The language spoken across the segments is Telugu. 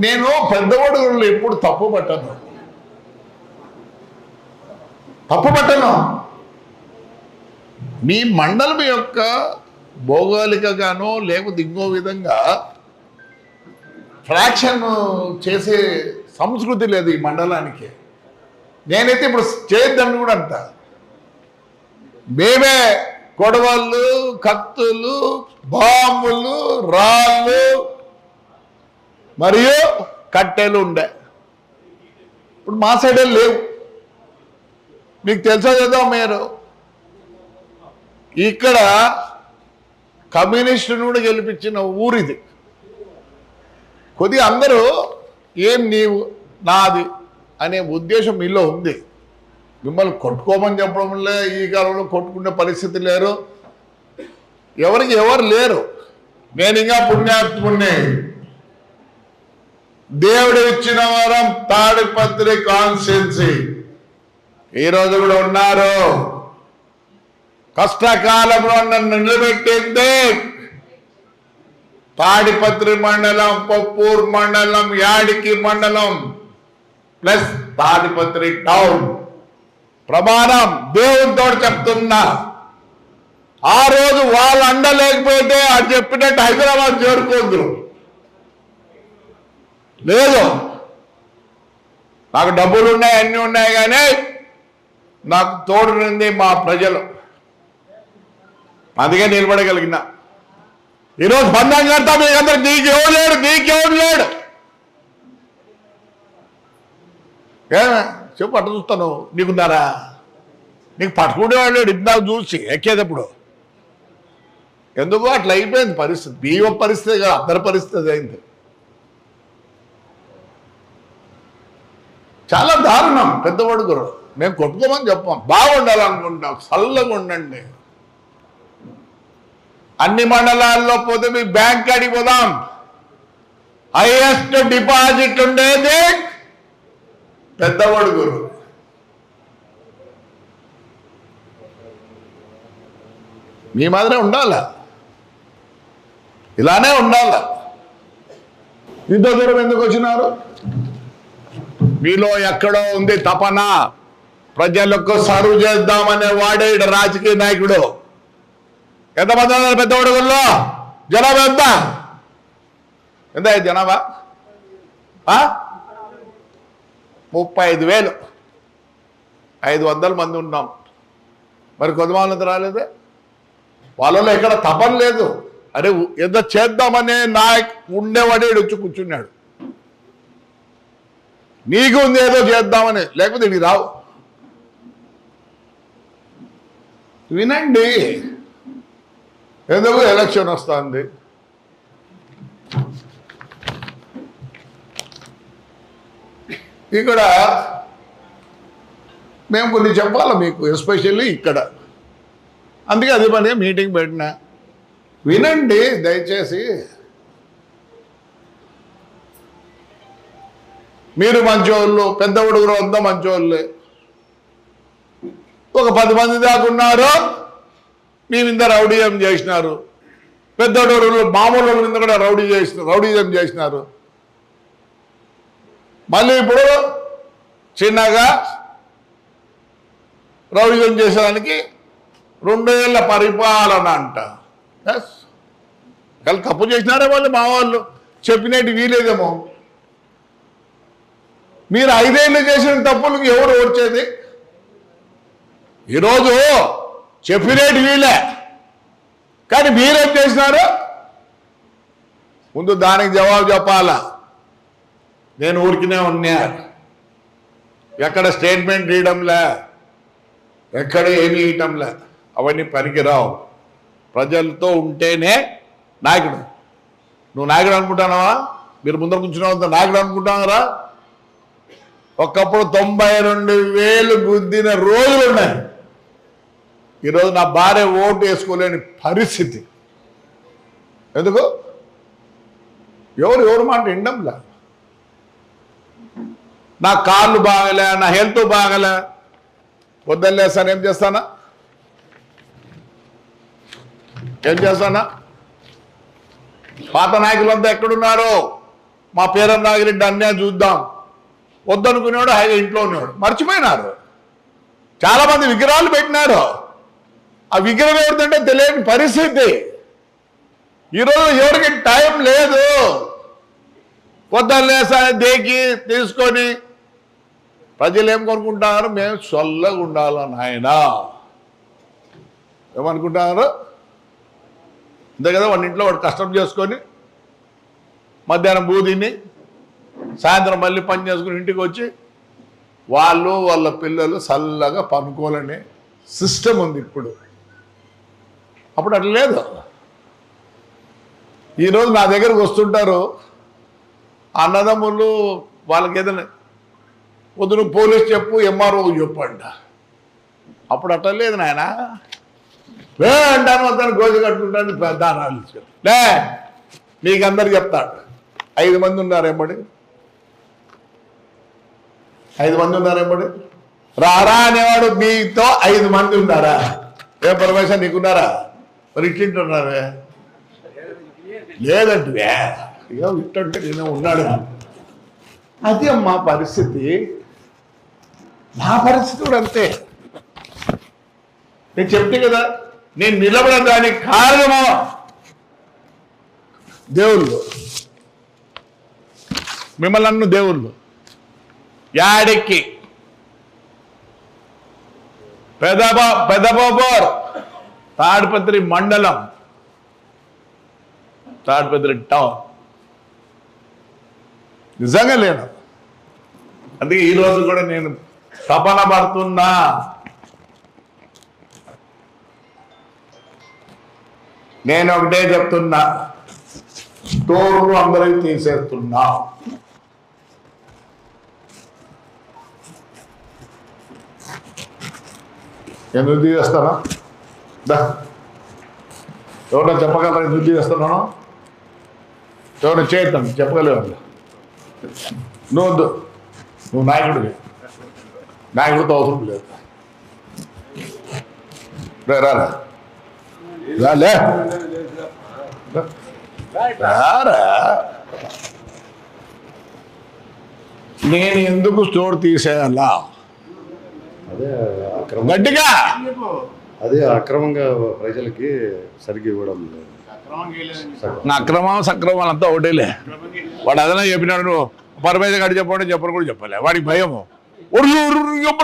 నేను పెద్దవాడుగుళ్ళు ఎప్పుడు తప్పు పట్టను. మీ మండలం యొక్క భౌగోళికగానో లేకపోతే ఇంకో విధంగా ఫ్రాక్షన్ చేసే సంస్కృతి లేదు ఈ మండలానికి. నేనైతే ఇప్పుడు చేయొద్దని కూడా అంట. మేమే కొడవళ్ళు, కత్తులు, బాంబులు, రాళ్ళు మరియు కట్టెలు ఉండే. ఇప్పుడు మా సైడే లేవు. మీకు తెలుసా కదా, మీరు ఇక్కడ కమ్యూనిస్టును కూడా గెలిపించిన ఊరిది. కొద్దిగా అందరూ ఏం నీవు నాది అనే ఉద్దేశం మీలో ఉంది. మిమ్మల్ని కొట్టుకోమని చెప్పడంలో ఈ కాలంలో కొట్టుకునే పరిస్థితి లేరు, ఎవరికి ఎవరు లేరు. నేను ఇంకా పుణ్యాత్ముడిని. దేవుడు ఇచ్చిన వరం తాడిపత్రి కాన్స్టిట్యున్సీ ఈరోజు కూడా ఉన్నారు. కష్టకాలంలో నన్ను నిలబెట్టింది తాడిపత్రి మండలం, పప్పూర్ మండలం, యాడికి మండలం ప్లస్ తాడిపత్రి టౌన్. ప్రమాణం దేవునితో చెప్తున్నా. ఆ రోజు వాళ్ళు అండలేకపోతే అది చెప్పినట్టు హైదరాబాద్ చేరుకోద్దు. లేదు, నాకు డబ్బులు ఉన్నాయి, అన్నీ ఉన్నాయి, కానీ నాకు తోడునింది మా ప్రజలు. అందుకే నిలబడగలిగిన. ఈరోజు బంధం కడతా మీకు అందరు. నీకెవడు లేడు. ఏమే చెప్పు, అట్ట చూస్తాను. నీకున్నారా? నీకు పట్టుకునేవాడు లేడు. ఇందాక చూసి ఎక్కేటప్పుడు ఎందుకో అట్లా అయిపోయింది పరిస్థితి. బియ్యం పరిస్థితి కాదు, అందరి పరిస్థితి అయింది. చాలా దారుణం. పెద్దవాడు గురు మేము కొట్టుకోమని చెప్పాం. బాగుండాలనుకుంటాం, చల్లగా ఉండండి. అన్ని మండలాల్లో పోతే మీ బ్యాంక్ కాడికి పోదాం. హైయెస్ట్ డిపాజిట్ ఉండేది పెద్దవాడు గురు. మీ మాదిరే ఉండాల, ఇలానే ఉండాల. ఇంత దూరం ఎందుకు వచ్చినారు? మీలో ఎక్కడో ఉంది తపన, ప్రజలకు సర్వ్ చేద్దామనే వాడే రాజకీయ నాయకుడు. ఎంతమంది ఉన్నారు పెద్దవాడుగుల్లో? జనాభా ఎంత జనాభా? 35,000, 500 మంది ఉన్నాం. మరి కొంతమంది రాలేదే. వాళ్ళలో ఎక్కడ తపన లేదు. అరే ఏదో చేద్దామనే ఉండేవాడే వచ్చి కూర్చున్నాడు. నీకు ఉంది ఏదో చేద్దామని, లేకపోతే ఇవి రావు. వినండి, ఎందుకు ఎలక్షన్ వస్తుంది. ఇక్కడ మేము కొన్ని చెప్పాలి మీకు, ఎస్పెషల్లీ ఇక్కడ. అందుకే అదే పని మీటింగ్ పెట్టినా. వినండి దయచేసి. మీరు మంచోళ్ళు, పెద్ద ఉడుగురు అంతా మంచోళ్ళే. ఒక 10 మంది దాకా ఉన్నారు. మీ మీద రౌడీజం చేసినారు. పెద్ద ఉడుగురు మామూలు మీద కూడా రౌడీజం చేసినారు. మళ్ళీ ఇప్పుడు చిన్నగా రౌడీజం చేసేదానికి 2 ఏళ్ల పరిపాలన అంట. వాళ్ళు తప్పు చేసినారే వాళ్ళు, మా వాళ్ళు చెప్పినట్టు వీలేదేమో. మీరు 5 ఏళ్ళు చేసిన తప్పులకు ఎవరు ఓడ్చేది? ఈరోజు చెప్పినట్టు వీలే, కానీ మీరేం చేసినారు? ముందు దానికి జవాబు చెప్పాలా. నేను ఊరికినే ఉన్నా, ఎక్కడ స్టేట్మెంట్ ఇవ్వడంలే, ఎక్కడ ఏమి ఇవ్వటంలే. అవన్నీ పనికిరావు. ప్రజలతో ఉంటేనే నాయకుడు. నువ్వు నాయకుడు అనుకుంటున్నావా? మీరు ముందర కూర్చున్నావు నాయకుడు అనుకుంటున్నారా? ఒకప్పుడు 92,000 గుద్దిన రోజులు ఉన్నాయి. ఈరోజు నా భార్య ఓటు వేసుకోలేని పరిస్థితి. ఎందుకు? ఎవరు మాట వినడంలే. నా కాళ్ళు బాగలే, నా హెల్త్ బాగలే, పొద్దున్నేస్తాను. ఏం చేస్తానా? పాత నాయకులంతా ఎక్కడున్నారు? మా పేరన్ నాగిరెడ్డి అన్యాయం చూద్దాం వద్దనుకునేవాడు హాయిగా ఇంట్లో ఉన్నాడు. మర్చిపోయినారు. చాలామంది విగ్రహాలు పెట్టినారు. ఆ విగ్రహం ఎవరిదంటే తెలియని పరిస్థితి. ఈరోజు ఎవరికి టైం లేదు. పొద్దున్నేసా దేకి తీసుకొని ప్రజలు ఏం కొనుక్కుంటున్నారు? మేము చల్లగా ఉండాలని ఆయన ఏమనుకుంటున్నారు? అంతే కదా, వాడి ఇంట్లో వాడు కష్టం చేసుకొని మధ్యాహ్నం బూదిని సాయంత్రం మళ్ళీ పని చేసుకుని ఇంటికి వచ్చి వాళ్ళు వాళ్ళ పిల్లలు చల్లగా పనుకోవాలనే సిస్టమ్ ఉంది ఇప్పుడు. అప్పుడు అట్లా లేదు. ఈరోజు నా దగ్గరకు వస్తుంటారు అన్నదమ్ములు, వాళ్ళకి ఏదైనా పొద్దున పోలీస్ చెప్పు, ఎంఆర్ఓ చెప్పంట. అప్పుడు అట్లా లేదు నాయన. అంటాను వద్దని గోజు కట్టుకుంటాను దానాలు లే. మీకు అందరు చెప్తాడు. 5 మంది ఉన్నారు ఎంబడి, 5 మంది ఉన్నారు ఎంబడి. రారా అనేవాడు మీతో 5 మంది ఉన్నారా? ఏ పరమేశ్వర నీకున్నారా? మరి ఇట్లుంటున్నారే లేదంటే ఇట్లంటే నేను ఉన్నాడు. అది మా పరిస్థితి. నా పరిస్థితి కూడా అంతే. నేను చెప్తే కదా, నేను నిలబడడానికి కారణము దేవుళ్ళు. మిమ్మల్ని అన్ను దేవుళ్ళు. యాడికి పెదబాబోర్ తాడిపత్రి మండలం, తాడిపత్రి టౌన్. నిజంగా లేను. అందుకే ఈరోజు కూడా నేను తపన పడుతున్నా. నేను ఒకటే చెప్తున్నా, స్టోర్లు అందరికి తీసేస్తున్నా. ఎందుకు తీసేస్తానా? ఎవరో చెప్పగలరా ఎందుకు తీసేస్తున్నాను? ఎవరు చేద్దాం చెప్పగలేవు. నువ్వు నాయకుడివి. నాయకుడితో అవసరం లేదు. రాలే నేను ఎందుకు స్టోర్ తీసేయాలా? గట్టిగా అదే అక్రమంగా ప్రజలకి సరిగ్గా ఇవ్వడం లేదు. అక్రమం సక్రమం అంతా ఒకటేలే. వాడు అదనా చెప్పినాడు. పరమేశ్వర గారు చెప్పండి చెప్పని కూడా చెప్పలే. వాడికి భయము.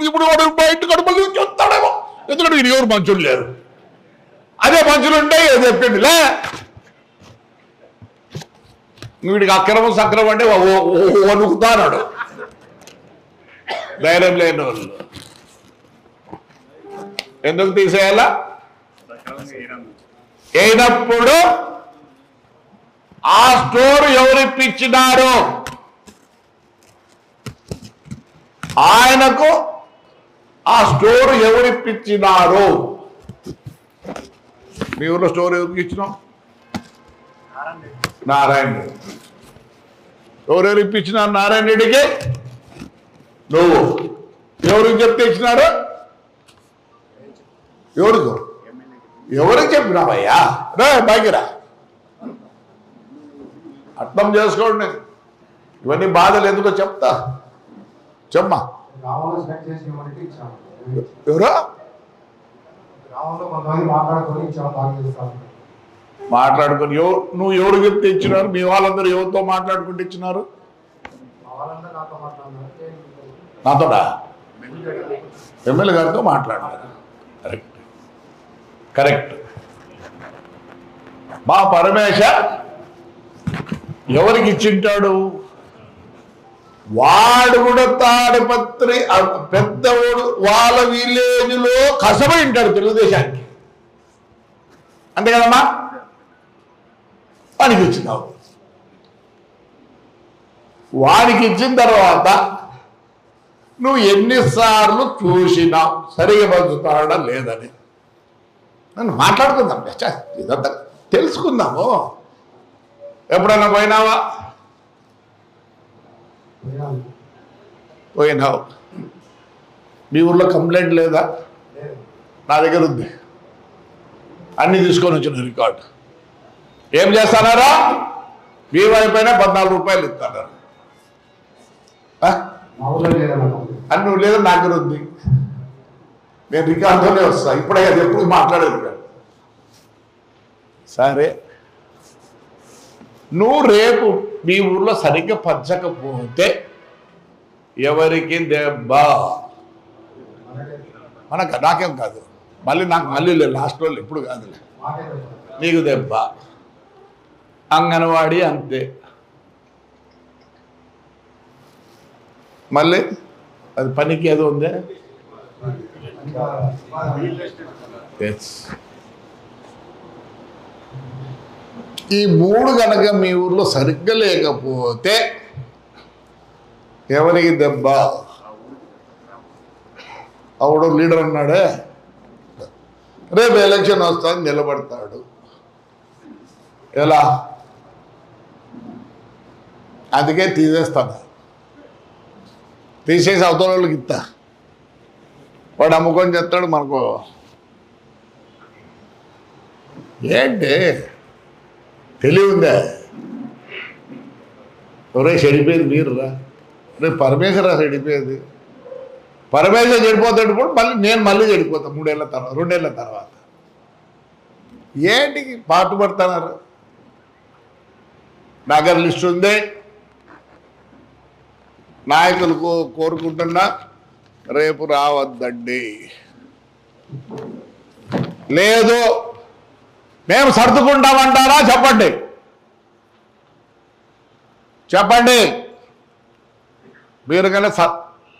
ఇప్పుడు వాడు బయట కడుపులు చెప్తాడేమో. ఎందుకంటే వీడు ఎవరు మంచులు లేరు. అదే మంచులు ఉంటాయి చెప్పండి లే. వీడికి అక్రమం సక్రమం అంటే వణుకుతాడు. ధైర్యం లేని వాళ్ళు ఎందుకు తీసేయాలా? అయినప్పుడు ఆ స్టోర్ ఎవరిప్పించినారు? ఆయనకు ఆ స్టోర్ ఎవరిప్పించినారు? మీ ఊర్లో స్టోర్ ఎవరికి ఇచ్చినాం? నారాయణ రెడ్డి. ఎవరెవరు ఇప్పించినారు నారాయణ రెడ్డికి? నువ్వు. ఎవరికి చెప్తే ఇచ్చినారు? ఎవరికి చెప్పినావయ్యా? రే బాగిరా, అర్థం చేసుకోండి. ఇవన్నీ బాధలు ఎందుకో చెప్తా. చెమ్మా. ఎవరు మాట్లాడుకుని నువ్వు ఎవరు చెప్తే ఇచ్చినారు? మీ వాళ్ళందరూ ఎవరితో మాట్లాడుకుంటూ ఇచ్చినారు? నాతోడా? ఎమ్మెల్యే గారితో మాట్లాడినారు. Correct correct. మా పరమేశ ఎవరికి ఇచ్చింటాడు? వాడు కూడా తాడిపత్రి పెద్దవాడు వాళ్ళ విలేజ్లో కసబై ఉంటాడు తెలుగుదేశానికి. అంతే కదమ్మా? వానికి ఇచ్చినావు. వానికి ఇచ్చిన తర్వాత నువ్వు ఎన్నిసార్లు చూసినావు సరిగా పంచుతాడా లేదని. నన్ను మాట్లాడుకుందాం, ఇదంతా తెలుసుకుందాము. ఎప్పుడన్నా పోయినావా? పోయినావు. మీ ఊర్లో కంప్లైంట్ లేదా? నా దగ్గర ఉంది. అన్నీ తీసుకొని వచ్చిన రికార్డు. ఏం చేస్తానారా? మీ వైపు అయినా 14 రూపాయలు ఇస్తాడు అని నువ్వు లేదా నా దగ్గర ఉంది. నేను రికార్డుతోనే వస్తా. ఇప్పుడే అది ఎప్పుడు మాట్లాడేది కాదు. సరే, నువ్వు రేపు మీ ఊర్లో సరిగ్గా పంచకపోతే ఎవరికి దెబ్బ? మనకు నాకేం కాదు, నాకు మళ్ళీ లేదు, లాస్ట్ రోజు ఎప్పుడు కాదులే, నీకు దెబ్బ. అంగన్వాడీ అంతే. మళ్ళీ అది పనికి ఏదో ఉందే. ఈ 3 కనుక మీ ఊర్లో సరిగ్గా లేకపోతే ఎవరికి దెబ్బ? ఆవిడ లీడర్ అన్నాడే, రేపు ఎలక్షన్ వస్తాను నిలబడతాడు. ఎలా? అందుకే తీసేస్తాను, తీసేసి అవతల వాళ్ళకి ఇస్తా, వాడు అమ్ముకొని చెప్తాడు. మనకు ఏంటి తెలివి ఉందా? ఎవరే చెడిపోయేది మీరు రా, రేపు పరమేశ్వర చెడిపోయేది. పరమేశ్వర చెడిపోతాడు కూడా నేను చెడిపోతాను 3 ఏళ్ళ తర్వాత 2 ఏళ్ళ తర్వాత. ఏంటికి పాటుపడుతున్నారు? నగర్ లిస్ట్ ఉంది, నాయకులు కోరుకుంటున్నా రేపు రావద్దండి. లేదు మేము సర్దుకుంటామంటారా? చెప్పండి, చెప్పండి. మీరు కానీ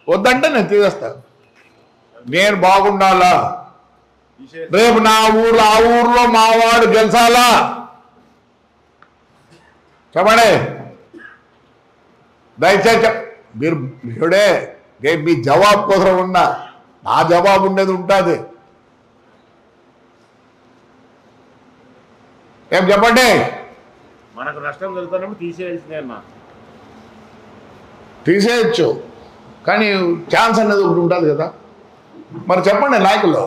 వద్దంటే నేను తీసేస్తాను. నేను బాగుండాలా, రేపు నా ఊర్లో ఆ ఊర్లో మా వాడు గెలిచాలా? చెప్పండి దయచేసి. మీరు ఇప్పుడే నేను మీ జవాబు కోసం ఉన్నా, నా జవాబు ఉండేది ఉంటుంది. ఏం చెప్పండి? మనకు నష్టం జరుగుతున్నప్పుడు తీసేయాల్సిందే అన్న. తీసేయచ్చు, కానీ ఛాన్స్ అనేది ఒకటి ఉంటుంది కదా. మరి చెప్పండి నాయకులు,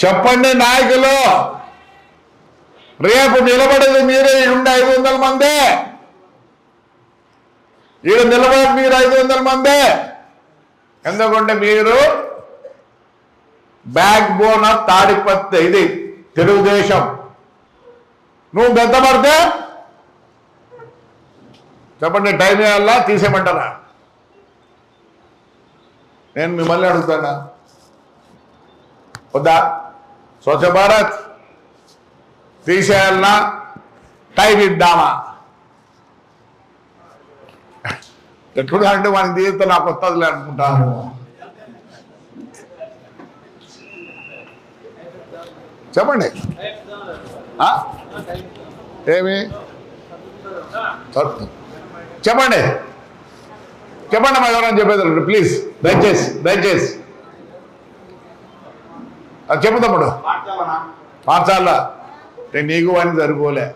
చెప్పండి నాయకులు, రేపు నిలబడేది మీరే. ఈడుండే 500 మందే, ఈడ నిలబడేది మీరు 500 మందే. ఎందుకంటే మీరు బ్యాక్ బోన్ ఆఫ్ తాడిపత్రి, ఇది తెలుగుదేశం. నువ్వు బెత్తపడితే చెప్పండి, టైం వేయాలా తీసేయమంటారా? నేను మిమ్మల్ని అడుగుతానా వద్దా? స్వచ్ఛ భారత్ తీసేయాలన్నా టైం ఇద్దామా? ఎట్లుగా అంటే మనకి తీస్తే నాకు వస్తుందిలే అనుకుంటాను. చెప్పండి ఏమి చెప్పండి, చెప్పండి మా ఎవరైనా చెప్పేది ప్లీజ్, దయచేసి దయచేసి అది చెప్పు తమ్ముడు. మార్చాలా? నీకు వాడిని సరిపోలే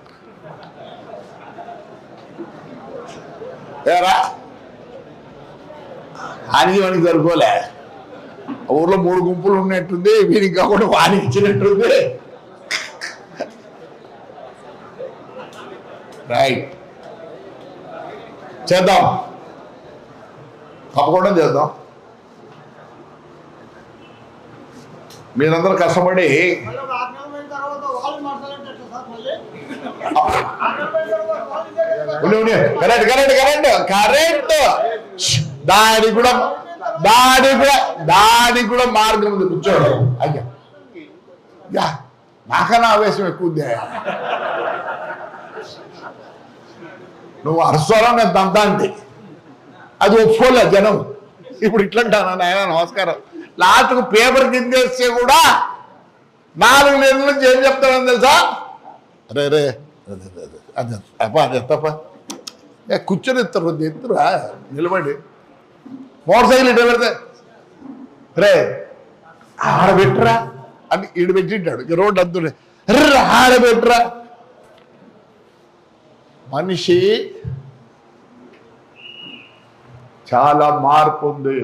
ఏరా, ఆయనకి వానికి సరిపోలే. ఊర్లో 3 గుంపులు ఉన్నట్టుంది, వీరికి కాకుండా వానికి ఇచ్చినట్టుంది. రైట్, చేద్దాం, తప్పకుండా చేద్దాం. మీరందరూ కష్టపడి కరెక్ట్ కరెక్ట్ కరెక్ట్ కరెక్ట్ దానికి కూడా మార్గం ఉంది. కూర్చోడు అయ్యా, నాకన్నా ఆవేశం ఎక్కువ ఉంది. నువ్వు అరసోలా నేను దంతాంటి, అది ఒప్పుకోలే జనం. ఇప్పుడు ఇట్లంటాను నాయన నమస్కారం. లాస్ట్కు పేపర్ కిందేస్తే కూడా 4 నెలల నుంచి ఏం చెప్తానని తెలుసా? అరే రే అది అది తప్ప కూర్చొని ఎత్తారు, ఎత్తురా నిలబడి మోటార్ సైకిల్ ఇటు పెడితే రే ఆడబెట్టరా అని ఈడు పెట్టింటాడు. ఇక రోడ్డు అంతుండే ఆడబెట్టరా. మనిషి చాలా మార్పు ఉంది.